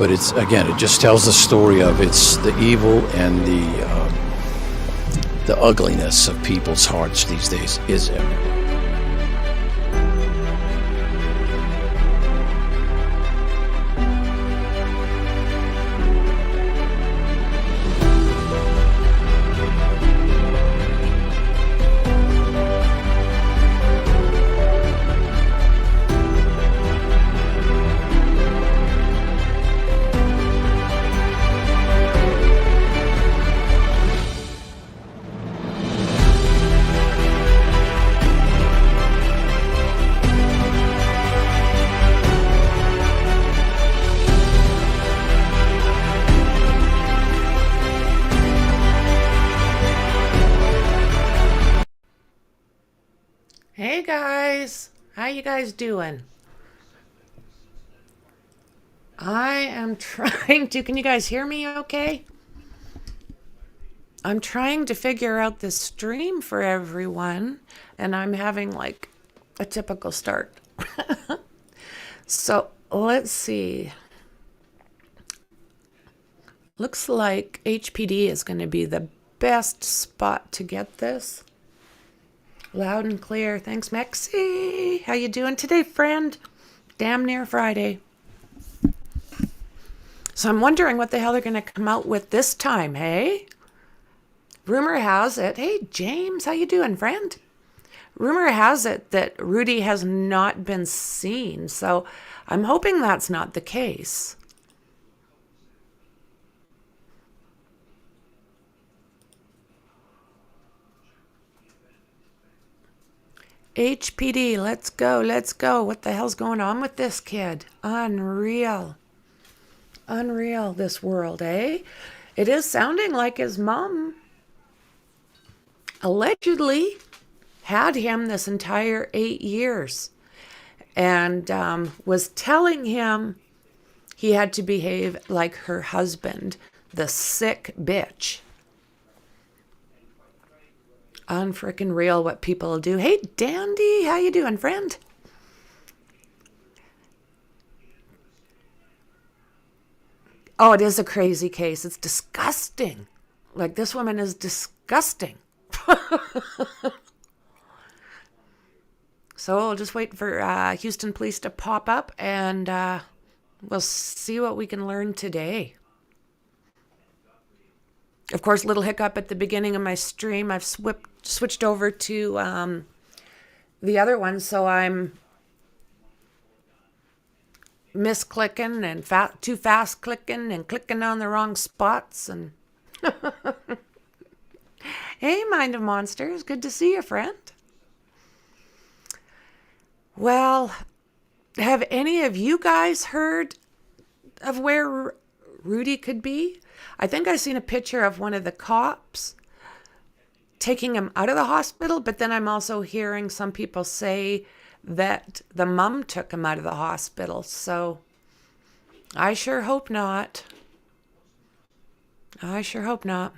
But it's, again, it just tells the story of it's the evil and the ugliness of people's hearts these days, is it? Hey guys, how you guys doing? I am trying to, can you guys hear me okay? I'm trying to figure out this stream for everyone, and I'm having like a typical start. So let's see. Looks like HPD is going to be the best spot to get this. Loud and clear. Thanks, Mexi. How you doing today, friend? Damn near Friday. So I'm wondering what the hell they're going to come out with this time, hey? Rumor has it. Hey, James, how you doing, friend? Rumor has it that Rudy has not been seen, so I'm hoping that's not the case. HPD, let's go, let's go. What the hell's going on with this kid? Unreal. Unreal, this world, eh? It is sounding like his mom allegedly had him this entire 8 years and was telling him he had to behave like her husband, the sick bitch. Unfrickin' real what people do. Hey, Dandy, how you doing, friend? Oh, it is a crazy case. It's disgusting. Like, this woman is disgusting. So we'll just wait for Houston police to pop up, and we'll see what we can learn today. Of course, little hiccup at the beginning of my stream. I've switched over to the other one, so I'm misclicking and too fast clicking and clicking on the wrong spots. And hey, Mind of Monsters, good to see you, friend. Well, have any of you guys heard of where Rudy could be? I think I seen a picture of one of the cops taking him out of the hospital, but then I'm also hearing some people say that the mom took him out of the hospital. So I sure hope not. I sure hope not.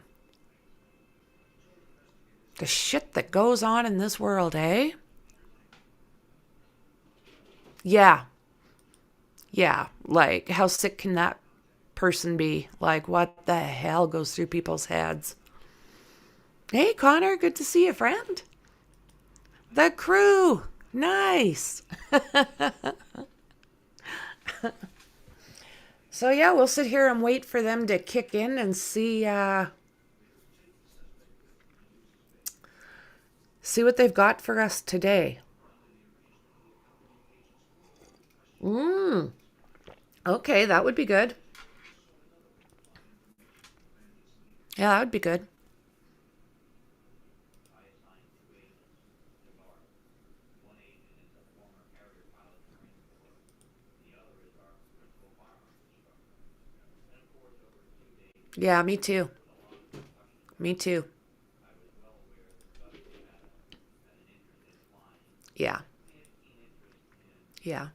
The shit that goes on in this world, eh? Yeah. Yeah. Like, how sick can that person be? Like, what the hell goes through people's heads? Hey, Connor, good to see you, friend. The crew. Nice. So, yeah, we'll sit here and wait for them to kick in and see what they've got for us today. Okay, that would be good. Yeah, that would be good. Yeah, me too. Me too. Yeah. Yeah.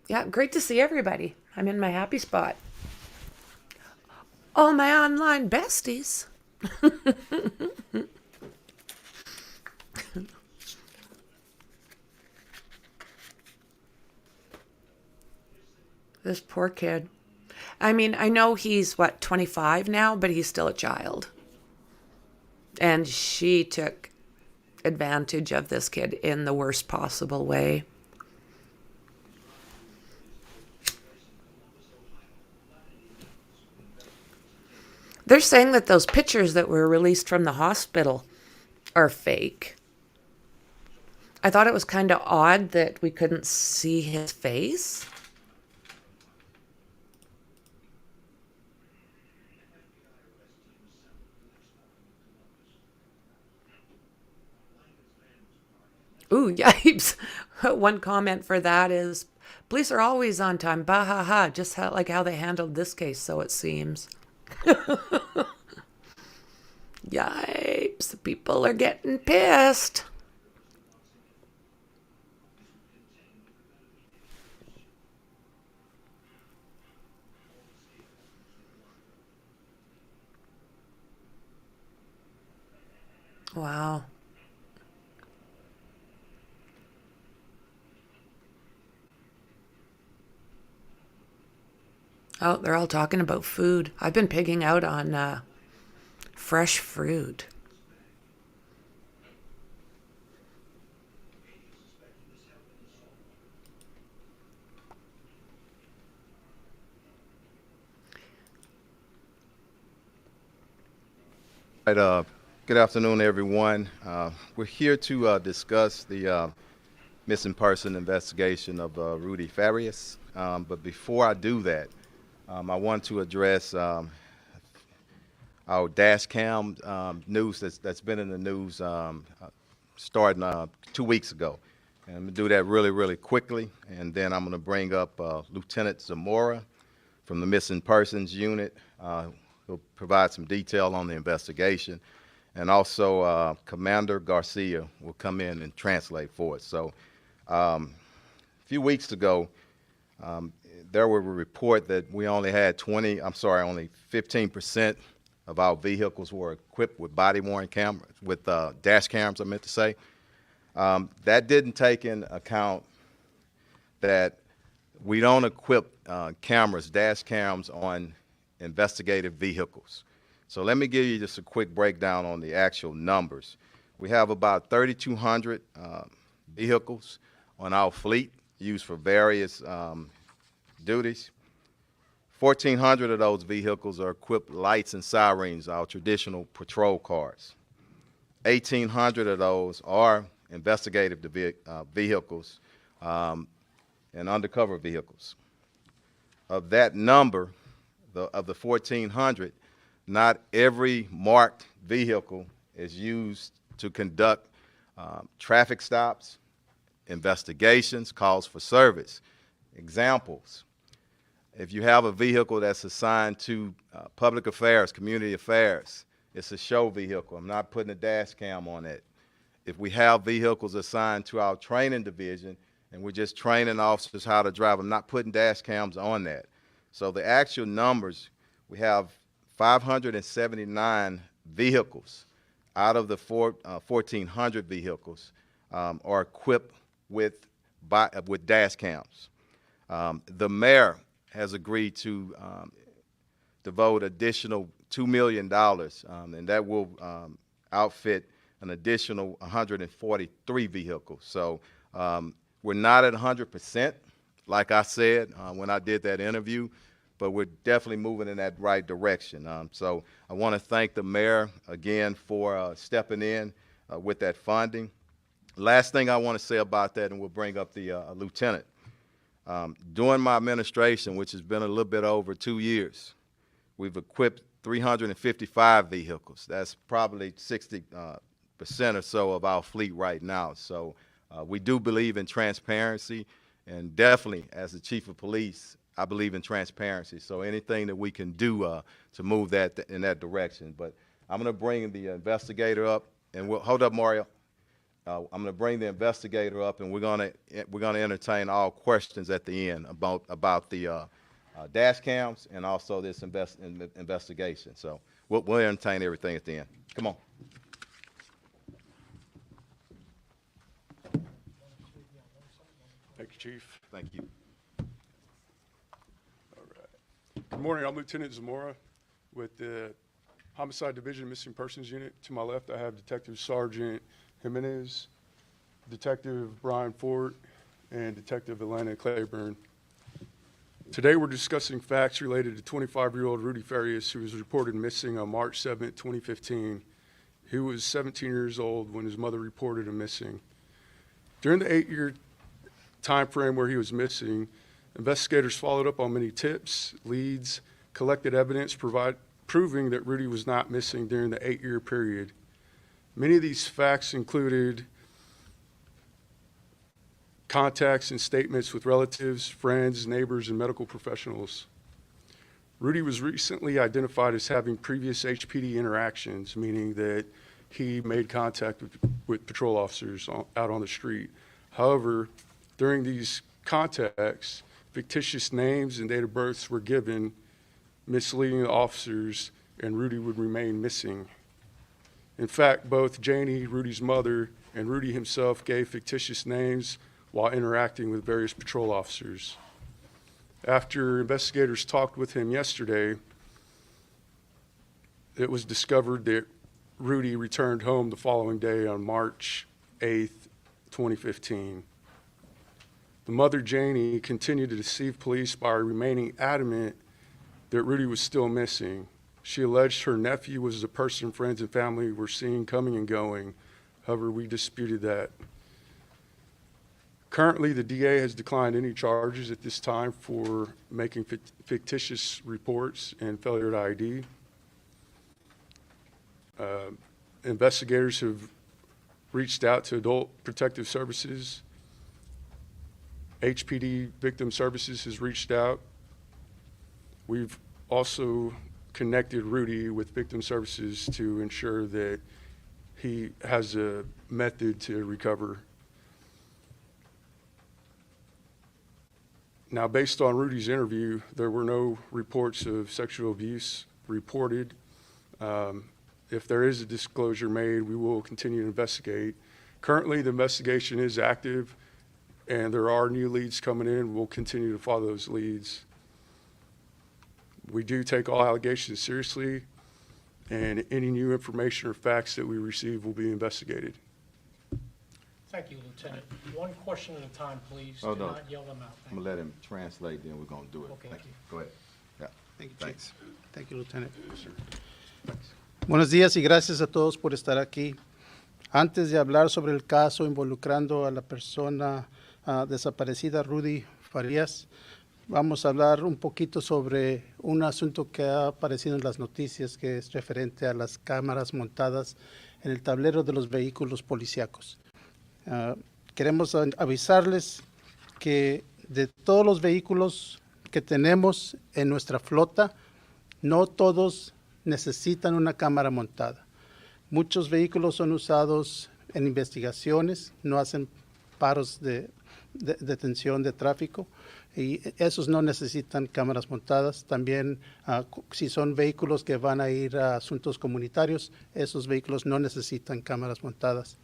Yeah, great to see everybody. I'm in my happy spot. All my online besties. This poor kid. I mean, I know he's, what, 25 now, but he's still a child. And she took advantage of this kid in the worst possible way. They're saying that those pictures that were released from the hospital are fake. I thought it was kind of odd that we couldn't see his face. Ooh, yipes. One comment for that is police are always on time. Bah ha ha. Just like how they handled this case, so it seems. Yipes. People are getting pissed. Wow. Oh, they're all talking about food. I've been pigging out on fresh fruit. Right, good afternoon, everyone. We're here to discuss the missing person investigation of Rudy Farias. But before I do that, I want to address our dash cam news that's been in the news starting 2 weeks ago. And I'm going to do that really, really quickly. And then I'm going to bring up Lieutenant Zamora from the Missing Persons Unit. Who'll provide some detail on the investigation. And also Commander Garcia will come in and translate for us. So a few weeks ago, there were a report that we only had only 15% of our vehicles were equipped with body-worn cameras, with dash cams, I meant to say. That didn't take into account that we don't equip dash cams on investigative vehicles. So let me give you just a quick breakdown on the actual numbers. We have about 3,200 vehicles on our fleet used for various duties. 1,400 of those vehicles are equipped with lights and sirens, our traditional patrol cars. 1,800 of those are investigative vehicles and undercover vehicles. Of that number, of the 1,400, not every marked vehicle is used to conduct traffic stops, investigations, calls for service. Examples: if you have a vehicle that's assigned to public affairs, community affairs, it's a show vehicle. I'm not putting a dash cam on it. If we have vehicles assigned to our training division and we're just training officers how to drive, I'm not putting dash cams on that. So the actual numbers, we have 579 vehicles out of the 1,400 vehicles are equipped with dash cams. The mayor has agreed to devote additional $2 million, and that will outfit an additional 143 vehicles. So we're not at 100%, like I said when I did that interview, but we're definitely moving in that right direction. So I want to thank the mayor again for stepping in with that funding. Last thing I want to say about that, and we'll bring up the lieutenant. During my administration, which has been a little bit over 2 years, we've equipped 355 vehicles. That's probably 60% or so of our fleet right now. So we do believe in transparency, and definitely as the chief of police, I believe in transparency. So anything that we can do to move that in that direction. But I'm going to bring the investigator up, and we'll hold up, Mario. I'm going to bring the investigator up, and we're going to entertain all questions at the end about the dash cams and also this investigation. So we'll entertain everything at the end. Come on. Thank you, Chief. Thank you. Good morning. I'm Lieutenant Zamora with the Homicide Division Missing Persons Unit. To my left, I have Detective Sergeant Jimenez, Detective Brian Ford, and Detective Atlanta Claiborne. Today, we're discussing facts related to 25-year-old Rudy Farias, who was reported missing on March 7, 2015. He was 17 years old when his mother reported him missing. During the 8-year time frame where he was missing, investigators followed up on many tips, leads, collected evidence proving that Rudy was not missing during the 8-year period. Many of these facts included contacts and statements with relatives, friends, neighbors, and medical professionals. Rudy was recently identified as having previous HPD interactions, meaning that he made contact with patrol officers out on the street. However, during these contacts, fictitious names and date of births were given, misleading the officers, and Rudy would remain missing. In fact, both Janie, Rudy's mother, and Rudy himself gave fictitious names while interacting with various patrol officers. After investigators talked with him yesterday, it was discovered that Rudy returned home the following day on March 8th, 2015. The mother, Janie, continued to deceive police by remaining adamant that Rudy was still missing. She alleged her nephew was the person friends and family were seeing coming and going. However, we disputed that. Currently, the DA has declined any charges at this time for making fictitious reports and failure to ID. Investigators have reached out to Adult Protective Services. HPD Victim Services has reached out. We've also connected Rudy with Victim Services to ensure that he has a method to recover. Now, based on Rudy's interview, there were no reports of sexual abuse reported. If there is a disclosure made, we will continue to investigate. Currently, the investigation is active, and there are new leads coming in. We'll continue to follow those leads. We do take all allegations seriously, and any new information or facts that we receive will be investigated. Thank you, Lieutenant. One question at a time, please. Oh, Do no. not yell them out. I'm gonna let him translate, then we're gonna do it. Okay. Thank you. Go ahead. Yeah. Thank you, Thanks. Chief. Thank you, Lieutenant. Thanks. Buenos días y gracias a todos por estar aquí. Antes de hablar sobre el caso involucrando a la persona desaparecida Rudy Farias, vamos a hablar un poquito sobre un asunto que ha aparecido en las noticias, que es referente a las cámaras montadas en el tablero de los vehículos policíacos. Queremos avisarles que de todos los vehículos que tenemos en nuestra flota, no todos necesitan una cámara montada. Muchos vehículos son usados en investigaciones, no hacen paros de detención de tráfico y esos no necesitan cámaras montadas. También si son vehículos que van a ir a asuntos comunitarios, esos vehículos no necesitan cámaras montadas.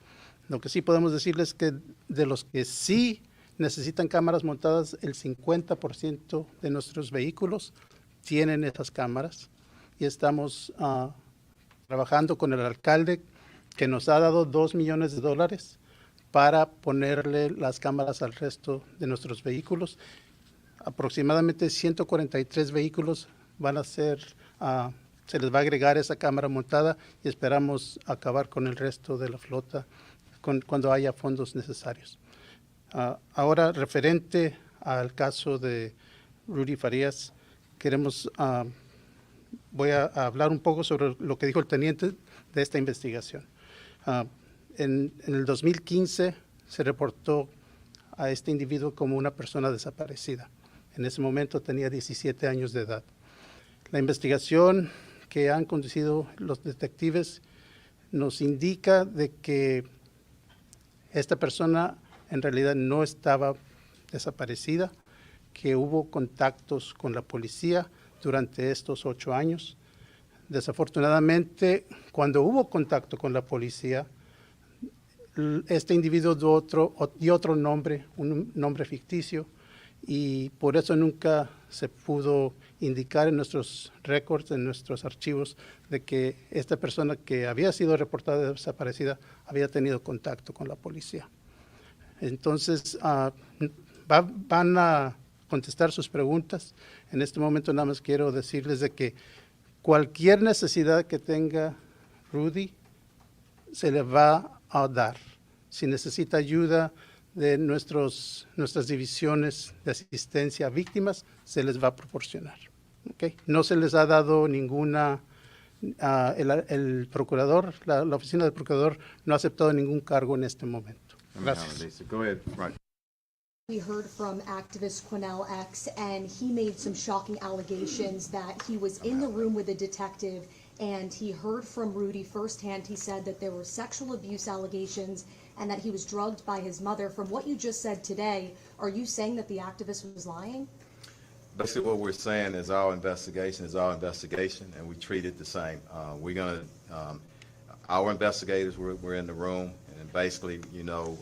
Lo que sí podemos decirles es que de los que sí necesitan cámaras montadas, el 50% de nuestros vehículos tienen esas cámaras y estamos trabajando con el alcalde que nos ha dado $2 millones para ponerle las cámaras al resto de nuestros vehículos. Aproximadamente 143 vehículos van a ser, se les va a agregar esa cámara montada y esperamos acabar con el resto de la flota cuando haya fondos necesarios. Ahora, referente al caso de Rudy Farias, voy a hablar un poco sobre lo que dijo el teniente de esta investigación. En el 2015 se reportó a este individuo como una persona desaparecida. En ese momento tenía 17 años de edad. La investigación que han conducido los detectives nos indica de que esta persona en realidad no estaba desaparecida, que hubo contactos con la policía durante estos 8 años. Desafortunadamente, cuando hubo contacto con la policía, este individuo dio otro nombre, un nombre ficticio, y por eso nunca se pudo indicar en nuestros récords, en nuestros archivos, de que esta persona que había sido reportada desaparecida había tenido contacto con la policía. Entonces, van a contestar sus preguntas. En este momento nada más quiero decirles de que cualquier necesidad que tenga Rudy se le va a dar. Si necesita ayuda de nuestras divisiones de asistencia a víctimas, se les va a proporcionar. ¿Okay? No se les ha dado ninguna, el procurador, la oficina del procurador no ha aceptado ningún cargo en este momento. Gracias. Go ahead, Franky. We heard from activist Quinell X, and he made some shocking allegations that he was in the room with a detective and he heard from Rudy firsthand. He said that there were sexual abuse allegations and that he was drugged by his mother. From what you just said today, are you saying that the activist was lying? Basically, what we're saying is our investigation, and we treat it the same. We're going to, our investigators were in the room, and basically, you know,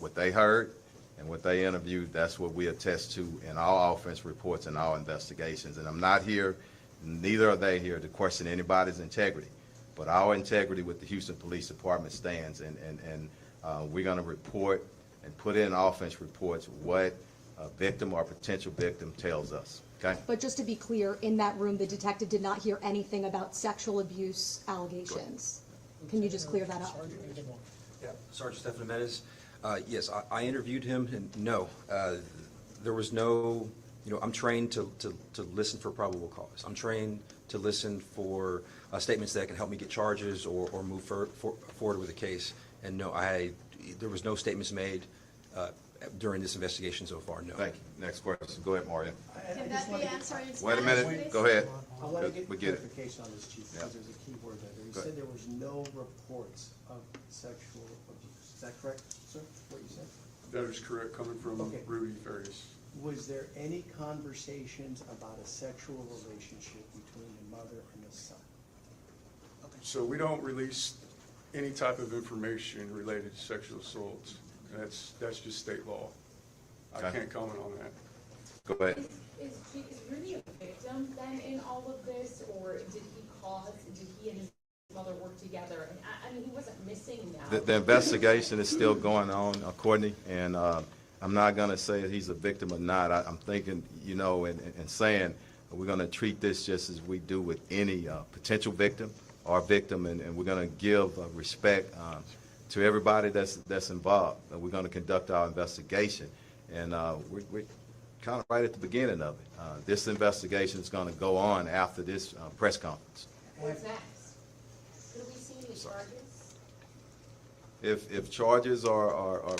what they heard and what they interviewed, that's what we attest to in our offense reports and our investigations. And I'm not here, neither are they here to question anybody's integrity, but our integrity with the Houston Police Department stands, and we're going to report and put in offense reports what a victim or a potential victim tells us. Okay? But just to be clear, in that room, the detective did not hear anything about sexual abuse allegations. Can you just clear that up? Yeah, Sergeant Stefano Menes. Yes, I interviewed him, and no, there was no, you know, I'm trained to listen for probable cause. I'm trained to listen for statements that can help me get charges or move forward with a case. And no, there was no statements made during this investigation so far, no. Thank you. Next question. Go ahead, Mario. Can that be answered in Spanish? Wait a minute. Go ahead. I want to get We get it. clarification on this, Chief, because there's a key word there. You Go said there was no reports of sexual abuse. Is that correct, sir, what you said? That is correct, coming from Okay. Rudy Farias. Was there any conversations about a sexual relationship between the mother and the son? So we don't release any type of information related to sexual assaults. That's just state law. I Okay. can't comment on that. Go ahead. Is Rudy a victim then in all of this, or did he and his mother work together? And I mean, he wasn't missing now. The investigation is still going on, Courtney, and I'm not going to say that he's a victim or not. I'm thinking, you know, and saying we're going to treat this just as we do with any potential victim or victim, and we're going to give respect to everybody that's involved. We're going to conduct our investigation, and we're kind of right at the beginning of it. This investigation is going to go on after this press conference. What's next? Could we see any charges? If charges are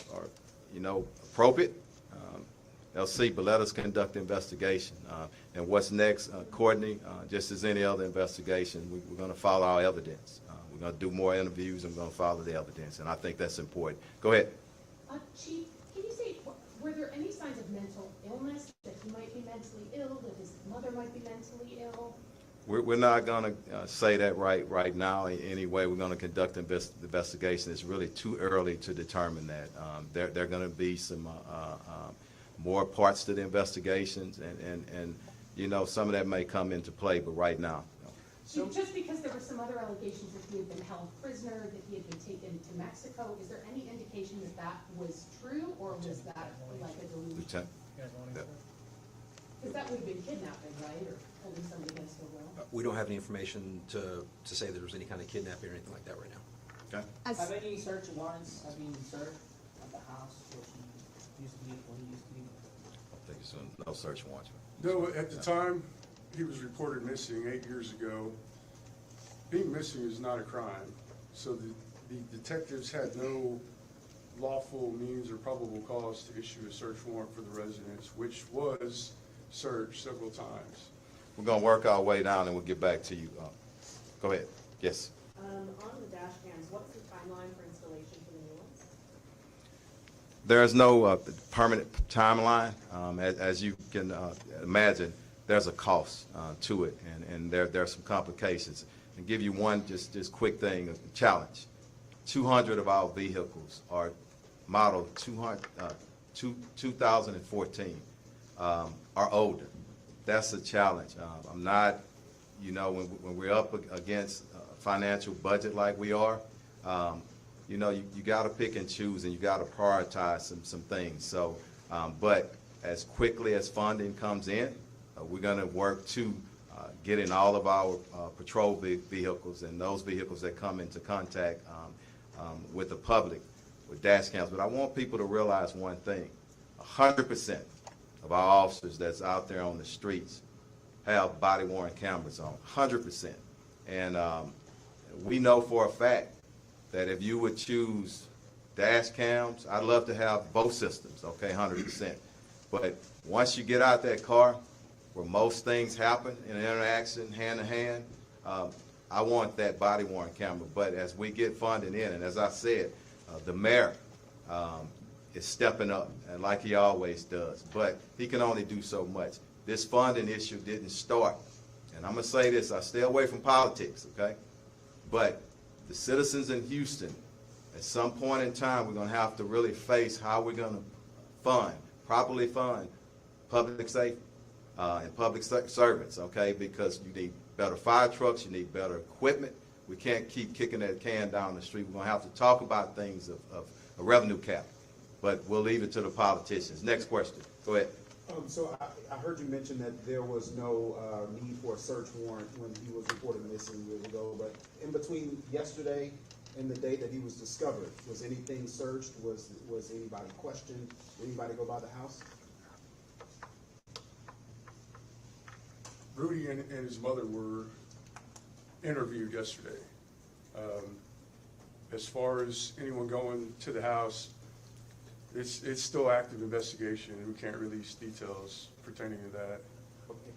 you know, appropriate, they'll see, but let us conduct the investigation. And what's next, Courtney, just as any other investigation, we're going to follow our evidence. We're going to do more interviews, and we're going to follow the evidence, and I think that's important. Go ahead. Chief, can you say, were there any signs of mental illness, that he might be mentally ill, that his mother might be mentally ill? We're not going to say that right now. Anyway, we're going to conduct the investigation. It's really too early to determine that. There are going to be some more parts to the investigations, and you know, some of that may come into play, but right now. So just because there were some other allegations that he had been held prisoner, that he had been taken to Mexico, is there any indication that that was true, or was that like a delusion? Lieutenant? Because that would have been kidnapping, right, or holding somebody against their will? We don't have any information to say that there was any kind of kidnapping or anything like that right now. Okay. Have any search warrants have been served at the house where he used to be, when he used to be? I think it's no search warrants. No, at the time he was reported missing 8 years ago, being missing is not a crime. So the detectives had no lawful means or probable cause to issue a search warrant for the residence, which was searched several times. We're going to work our way down, and we'll get back to you. Go ahead. Yes. On the dash cams, what's the timeline for installation for the new ones? There is no permanent timeline. As you can imagine, there's a cost to it, and there are some complications. And give you one just quick thing, a challenge. 200 of our vehicles are modeled 2014 are older. that's a challenge. I'm not, when we're up against a financial budget like we are, you got to pick and choose, and you got to prioritize some things. So, but as quickly as funding comes in, we're going to work to get in all of our patrol vehicles and those vehicles that come into contact with the public with dash cams. But I want people to realize one thing: 100% of our officers that's out there on the streets have body-worn cameras on, 100%. And we know for a fact that if you would choose dash cams, I'd love to have both systems, okay, 100%. But once you get out that car, where most things happen in an interaction hand-to-hand, I want that body-worn camera. But as we get funding in, and as I said, the mayor is stepping up, and like he always does, but he can only do so much. This funding issue didn't start, and I'm going to say this: I stay away from politics, okay? But the citizens in Houston, at some point in time, we're going to have to really face how we're going to properly fund public safety and public servants, okay? Because you need better fire trucks, you need better equipment. We can't keep kicking that can down the street. We're going to have to talk about things of a revenue cap, but we'll leave it to the politicians. Next question. Go ahead. So I heard you mention that there was no need for a search warrant when he was reported missing years ago, but in between yesterday and the day that he was discovered, was anything searched? Was anybody questioned? Did anybody go by the house? Rudy and his mother were interviewed yesterday. As far as anyone going to the house, it's still active investigation, and we can't release details pertaining to that.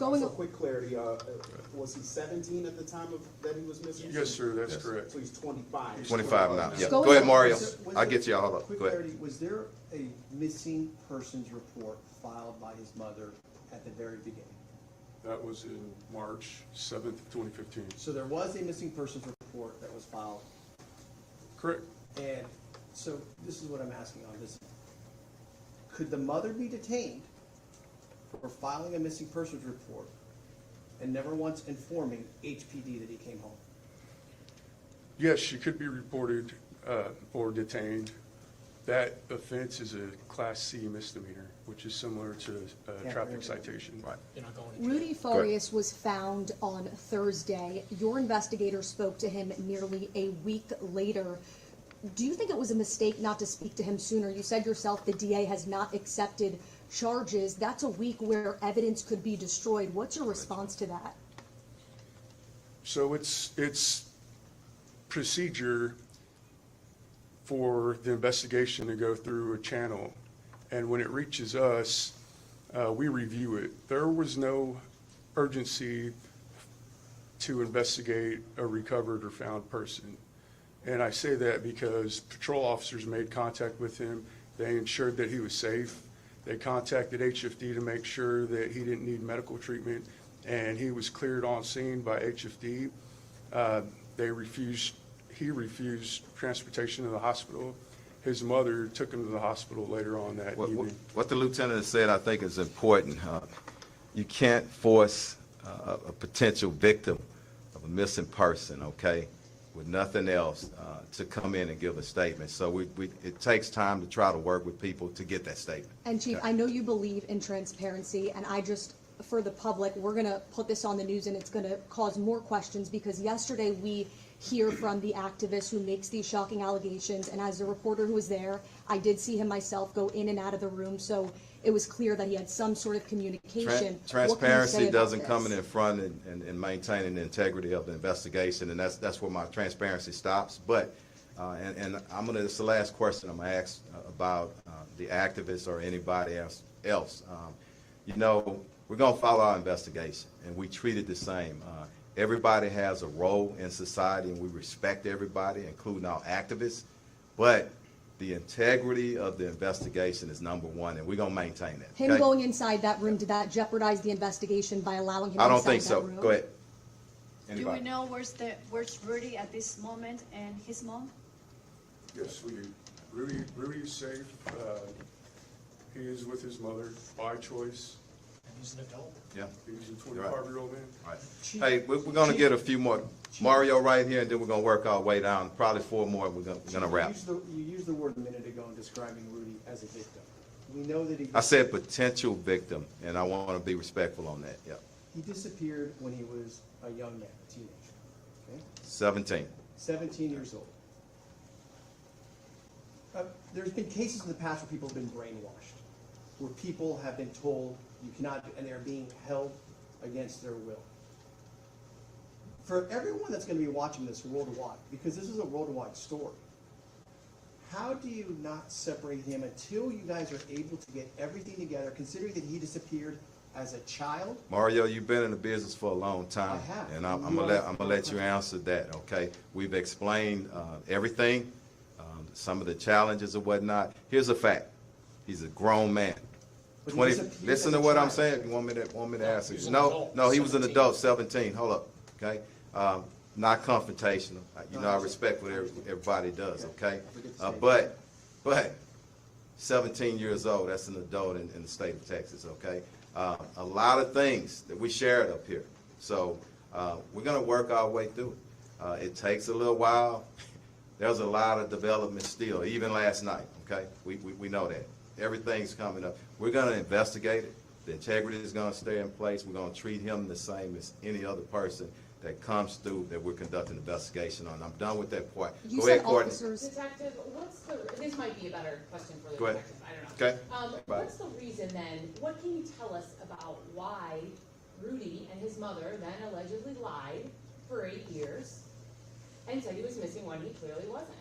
Also, quick clarity, was he 17 at the time that he was missing? Yes, sir, that's correct. So he's 25. 25 now. Yeah. Go ahead, Mario. I'll get you all up. Quick Go ahead. clarity, was there a missing persons report filed by his mother at the very beginning? That was in March 7th, 2015. So there was a missing persons report that was filed. Correct. And so this is what I'm asking on this. Could the mother be detained for filing a missing persons report and never once informing HPD that he came home? Yes, she could be reported or detained. That offense is a Class C misdemeanor, which is similar to a traffic citation. Right. You're not going to jail. Rudy Farias was found on Thursday. Your investigator spoke to him nearly a week later. Do you think it was a mistake not to speak to him sooner? You said yourself the DA has not accepted charges. That's a week where evidence could be destroyed. What's your response to that? So it's procedure for the investigation to go through a channel, and when it reaches us, we review it. There was no urgency to investigate a recovered or found person. And I say that because patrol officers made contact with him. They ensured that he was safe. They contacted HFD to make sure that he didn't need medical treatment, and he was cleared on scene by HFD. He refused transportation to the hospital. His mother took him to the hospital later on that evening. What the lieutenant said, I think, is important. You can't force a potential victim of a missing person, okay, with nothing else to come in and give a statement. So it takes time to try to work with people to get that statement. And Chief, I know you believe in transparency, and for the public, we're going to put this on the news, and it's going to cause more questions, because yesterday we hear from the activist who makes these shocking allegations, and as a reporter who was there, I did see him myself go in and out of the room, so it was clear that he had some sort of communication. Transparency doesn't come in front and maintaining the integrity of the investigation, and that's where my transparency stops. But and this is the last question I'm gonna ask about the activists or anybody else. We're gonna follow our investigation, and we treat it the same. Everybody has a role in society, and we respect everybody, including our activists. But the integrity of the investigation is number one, and we're going to maintain that. Him going inside that room, did that jeopardize the investigation by allowing him I don't inside think that so. room? Go ahead. Anybody? Do we know where's Rudy at this moment and his mom? Yes, we do. Rudy's safe. He is with his mother by choice. He's an adult. Yeah. He was a You're right. 25-year-old man. All right. Hey, we're going to get a few more. Mario right here, and then we're going to work our way down. Probably 4 more. We're going to wrap. You used the word a minute ago in describing Rudy as a victim. We know that he. I said potential victim, and I want to be respectful on that. Yeah. He disappeared when he was a young man, a teenager. Okay. 17. 17 years old. There's been cases in the past where people have been brainwashed, where people have been told you cannot, and they're being held against their will. For everyone that's going to be watching this worldwide, because this is a worldwide story, how do you not separate him until you guys are able to get everything together, considering that he disappeared as a child? Mario, you've been in the business for a long time, I have. and I'm gonna let you answer that. Okay, we've explained everything, some of the challenges and whatnot. Here's a fact: he's a grown man. But he 20. disappeared Listen as to a what I'm child. saying. You want me to answer? He was an No, adult, no, he was an 17. adult, 17. Hold up, okay. Not confrontational. You know, I respect what everybody does. Okay, but 17 years old. That's an adult in the state of Texas. Okay. A lot of things that we shared up here. So we're going to work our way through it. It takes a little while. There's a lot of development still, even last night, okay? We know that. Everything's coming up. We're going to investigate it. The integrity is going to stay in place. We're going to treat him the same as any other person that comes through that we're conducting an investigation on. I'm done with that part. You Go said ahead, Courtney. officers. Detective, this might be a better question for the Go ahead. detective, I don't know. Okay. What's the reason then, what can you tell us about why Rudy and his mother then allegedly lied for 8 years and said he was missing when he clearly wasn't?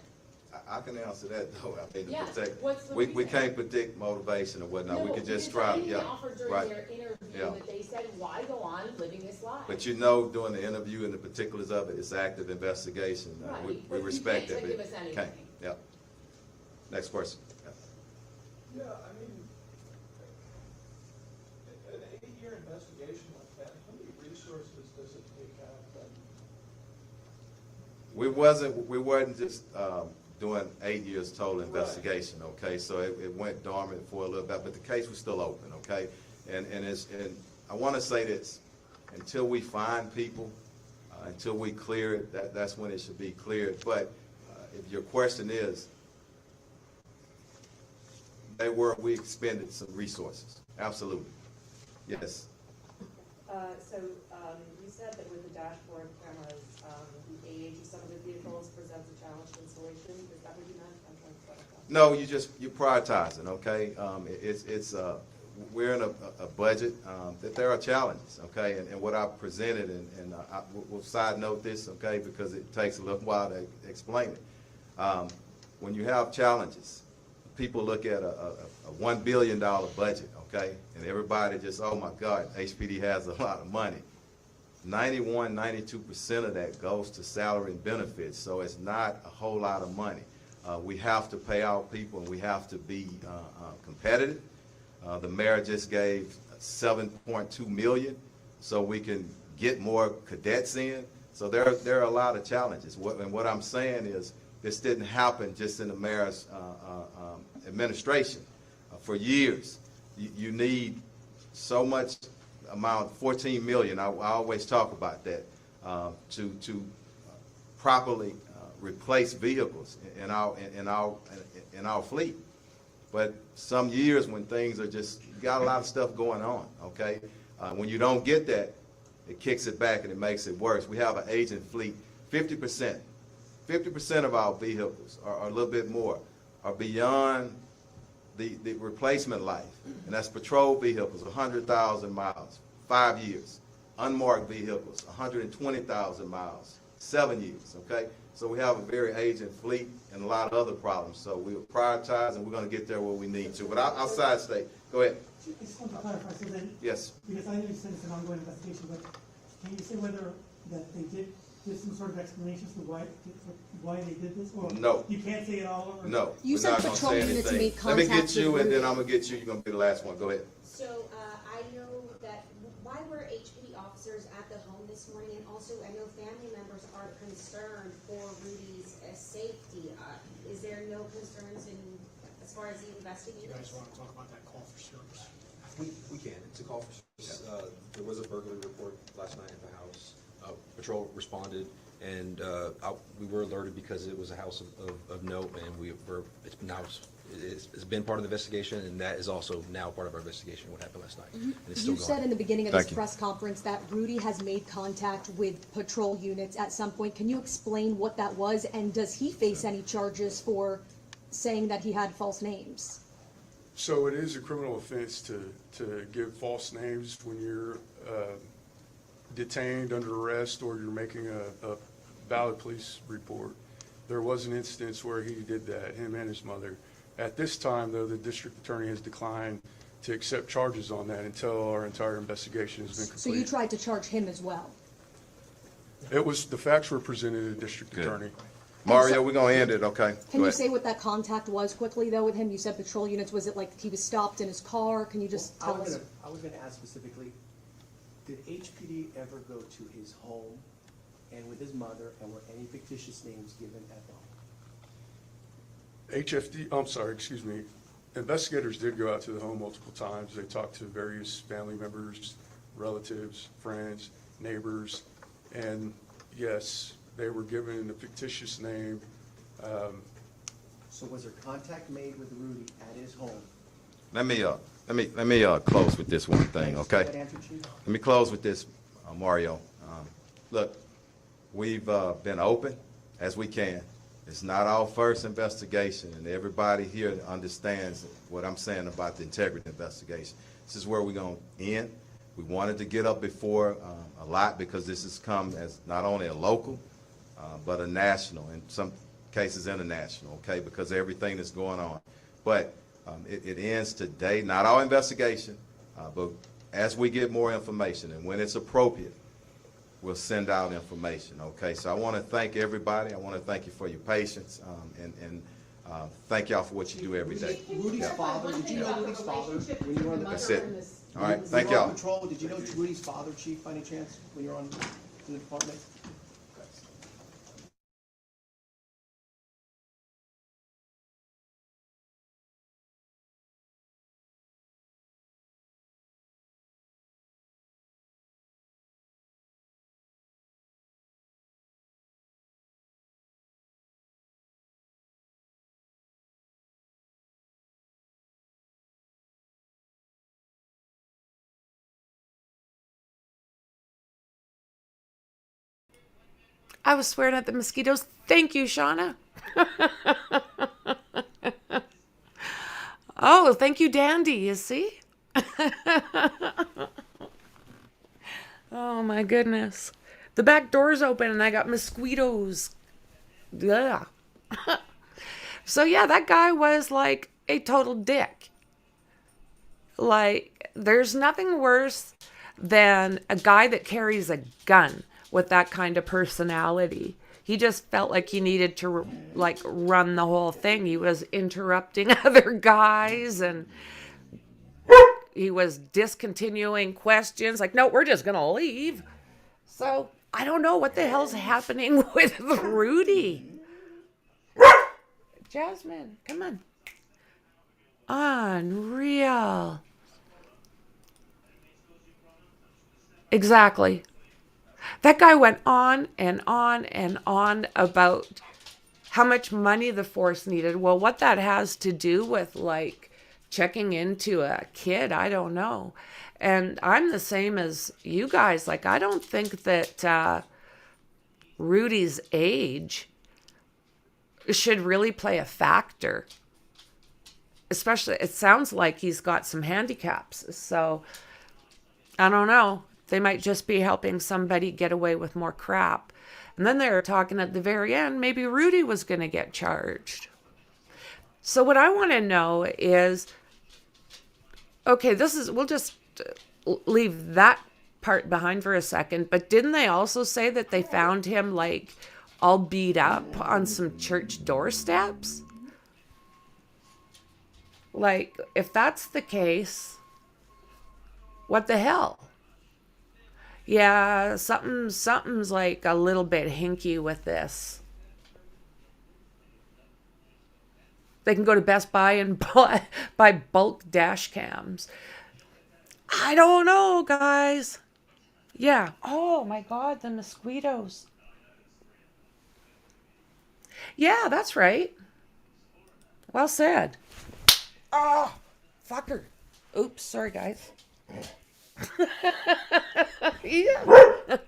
I can answer that though. I mean, to Yeah, protect. what's the We reason? can't predict motivation or whatnot. We can just try. They Yeah. offered during Right. their interview Yeah. that they said, why go on living this life? But you know, during the interview and the particulars of it, it's active investigation. Right, We but you respect can't it. give us anything. Can't. Yeah. Next question. Yeah. Yeah, I mean, an 8-year investigation like that, how many resources does it take out? We wasn't just doing 8 years total investigation, okay? So it went dormant for a little bit, but the case was still open, okay? And I want to say this: until we find people, until we clear it, that's when it should be cleared. But if your question is, we expended some resources, absolutely, yes. You said that with the dashboard cameras, the age of some of the vehicles presents a challenge to installation. Is that what you meant? I'm trying to clarify. No, you're prioritizing, okay? We're in a budget that there are challenges, okay? And what I presented, and we'll side note this, okay, because it takes a little while to explain it. When you have challenges, people look at a $1 billion budget, okay? And everybody just, oh my God, HPD has a lot of money. 92% of that goes to salary and benefits, so it's not a whole lot of money. We have to pay our people, and we have to be competitive. The mayor just gave $7.2 million so we can get more cadets in. So there are a lot of challenges. And what I'm saying is, this didn't happen just in the mayor's administration. For years, you need so much amount, 14 million. I always talk about that to properly replace vehicles in our fleet. But some years when things are just, you got a lot of stuff going on, okay? When you don't get that, it kicks it back and it makes it worse. We have an aging fleet. 50% of our vehicles, or a little bit more, are beyond the replacement life. And that's patrol vehicles, 100,000 miles, 5 years. Unmarked vehicles, 120,000 miles, 7 years, okay? So we have a very aging fleet and a lot of other problems. So we'll prioritize, and we're going to get there where we need to. But outside state, go ahead. I just want to clarify, so then, Yes. because I know you said it's an ongoing investigation, but can you say whether that they did give some sort of explanations to why they did this? Or No. you can't say it all? Or? No. You we're said not gonna patrol say units anything. made Let me contact get you, with and then Rudy. I'm going to get you. You're going to be the last one. Go ahead. So I know that, why were HPD officers at the home this morning? And also, I know family members are concerned for Rudy's safety. Is there no concerns as far as the You investigators? guys want to talk about that call for service? We can. It's a call for service. There was a burglary report last night at the house. Patrol responded, and we were alerted because it was a house of note, and it's been part of the investigation, and that is also now part of our investigation, what happened last night. And it's still You going. said in the beginning of Thank this you. press conference that Rudy has made contact with patrol units at some point. Can you explain what that was, and does he face any charges for saying that he had false names? So it is a criminal offense to give false names when you're detained under arrest or you're making a valid police report. There was an instance where he did that, him and his mother. At this time, though, the district attorney has declined to accept charges on that until our entire investigation has been So completed. you tried to charge him as well? The facts were presented to the district Good. attorney. Mario, we're gonna end it, okay? Can Go you ahead. say what that contact was quickly, though, with him? You said patrol units. Was it like he was stopped in his car? Can you just tell us? I was gonna ask specifically, did HPD ever go to his home and with his mother, and were any fictitious names given at the home? excuse me, investigators did go out to the home multiple times. They talked to various family members, relatives, friends, neighbors, and yes, they were given a fictitious name. So was there contact made with Rudy at his home? Let me close with this one thing, okay? That answer, Chief? Let me close with this, Mario. Look, we've been open as we can. It's not our first investigation, and everybody here understands what I'm saying about the integrity investigation. This is where we're going to end. We wanted to get up before a lot because this has come as not only a local, but a national, in some cases international, okay, because of everything that's going on. But it ends today, not our investigation, but as we get more information and when it's appropriate, we'll send out information, okay? So I want to thank everybody. I want to thank you for your patience, and thank y'all for what you do every day. Rudy's Yeah. father, did you know Rudy's father when you were on the That's it. All right, thank when you were on y'all. patrol? Did you know Rudy's father, Chief, by any chance, when you were in the department? I was swearing at the mosquitoes. Thank you, Shauna. Oh, thank you, Dandy, you see? Oh, my goodness. The back door's open and I got mosquitoes. Yeah. So, yeah, that guy was like a total dick. Like, there's nothing worse than a guy that carries a gun with that kind of personality. He just felt like he needed to like run the whole thing. He was interrupting other guys and he was discontinuing questions. Like, no, we're just going to leave. So I don't know what the hell's happening with Rudy. Jasmine, come on. Unreal. Exactly. That guy went on and on and on about how much money the force needed. Well, what that has to do with like checking into a kid, I don't know. And I'm the same as you guys. Like, I don't think that Rudy's age should really play a factor. Especially, it sounds like he's got some handicaps. So, I don't know. They might just be helping somebody get away with more crap. And then they were talking at the very end, maybe Rudy was going to get charged. So what I want to know is, okay, we'll just leave that part behind for a second, but didn't they also say that they found him like all beat up on some church doorsteps? Like, if that's the case, what the hell? Yeah, something's like a little bit hinky with this. They can go to Best Buy and buy bulk dash cams. I don't know, guys. Yeah. Oh my God, the mosquitoes. Yeah, that's right. Well said. Oh, fucker. Oops, sorry, guys. Yeah.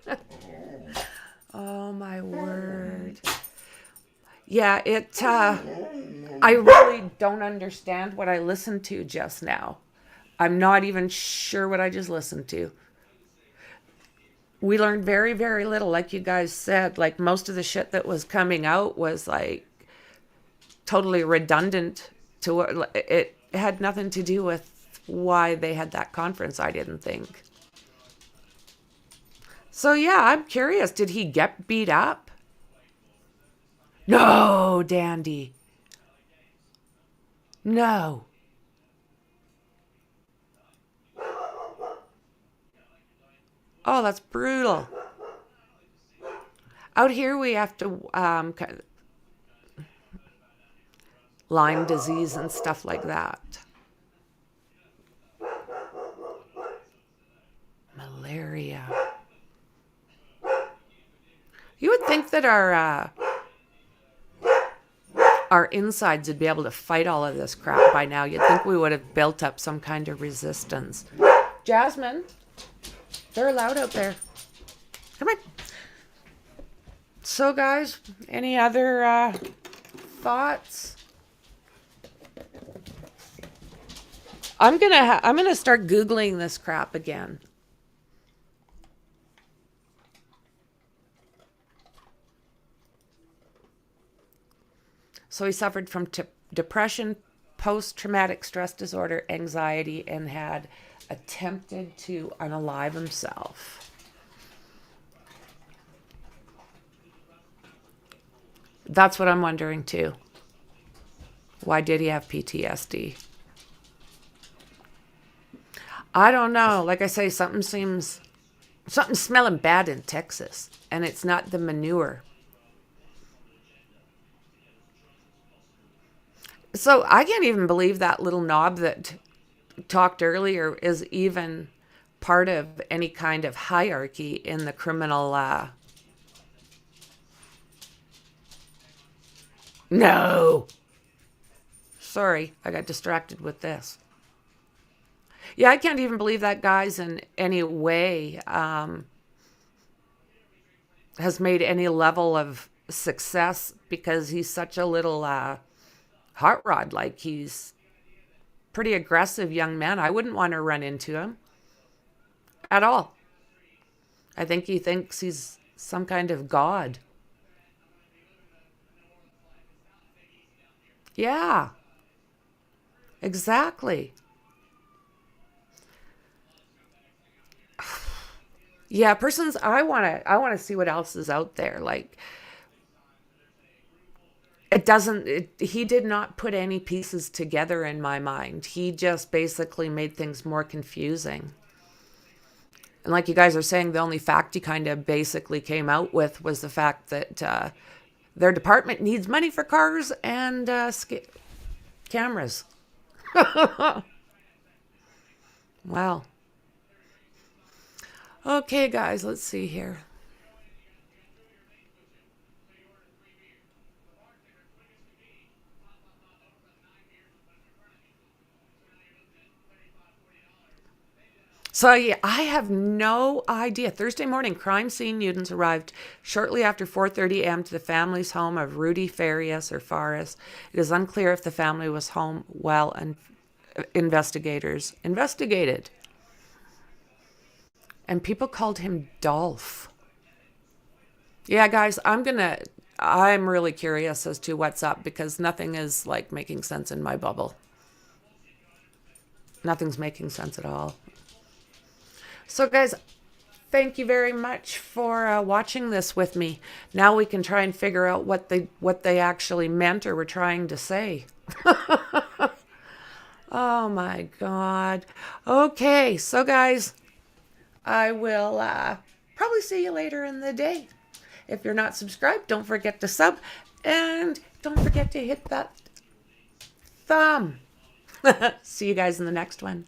Oh my word. Yeah, I really don't understand what I listened to just now. I'm not even sure what I just listened to. We learned very, very little, like you guys said. Like, most of the shit that was coming out was like totally redundant to what it had nothing to do with why they had that conference, I didn't think. So yeah, I'm curious. Did he get beat up? No, Dandy. No. Oh, that's brutal. Out here we have to Lyme disease and stuff like that. Malaria. You would think that our insides would be able to fight all of this crap by now. You'd think we would have built up some kind of resistance. Jasmine, they're loud out there. Come on. So, guys, any other thoughts? I'm gonna start Googling this crap again. So he suffered from depression, post-traumatic stress disorder, anxiety, and had attempted to unalive himself. That's what I'm wondering too. Why did he have PTSD? I don't know. Like I say, something's smelling bad in Texas, and it's not the manure. So I can't even believe that little knob that talked earlier is even part of any kind of hierarchy in the criminal. No. Sorry, I got distracted with this. Yeah, I can't even believe that guy's in any way has made any level of success, because he's such a little hot rod. Like, he's pretty aggressive young man. I wouldn't want to run into him at all. I think he thinks he's some kind of god. Yeah, exactly. Yeah, persons, I want to see what else is out there. Like, he did not put any pieces together in my mind. He just basically made things more confusing. And like you guys are saying, the only fact he kind of basically came out with was the fact that their department needs money for cars and cameras. Wow. Okay, guys, let's see here. So yeah, I have no idea. Thursday morning, crime scene units arrived shortly after 4:30 a.m. to the family's home of Rudy Farias or Faris. It is unclear if the family was home while investigators investigated. And people called him Dolph. Yeah, guys, I'm really curious as to what's up, because nothing is like making sense in my bubble. Nothing's making sense at all. So guys, thank you very much for watching this with me. Now we can try and figure out what they actually meant or were trying to say. Oh my God. Okay, so guys, I will probably see you later in the day. If you're not subscribed, don't forget to sub, and don't forget to hit that thumb. See you guys in the next one.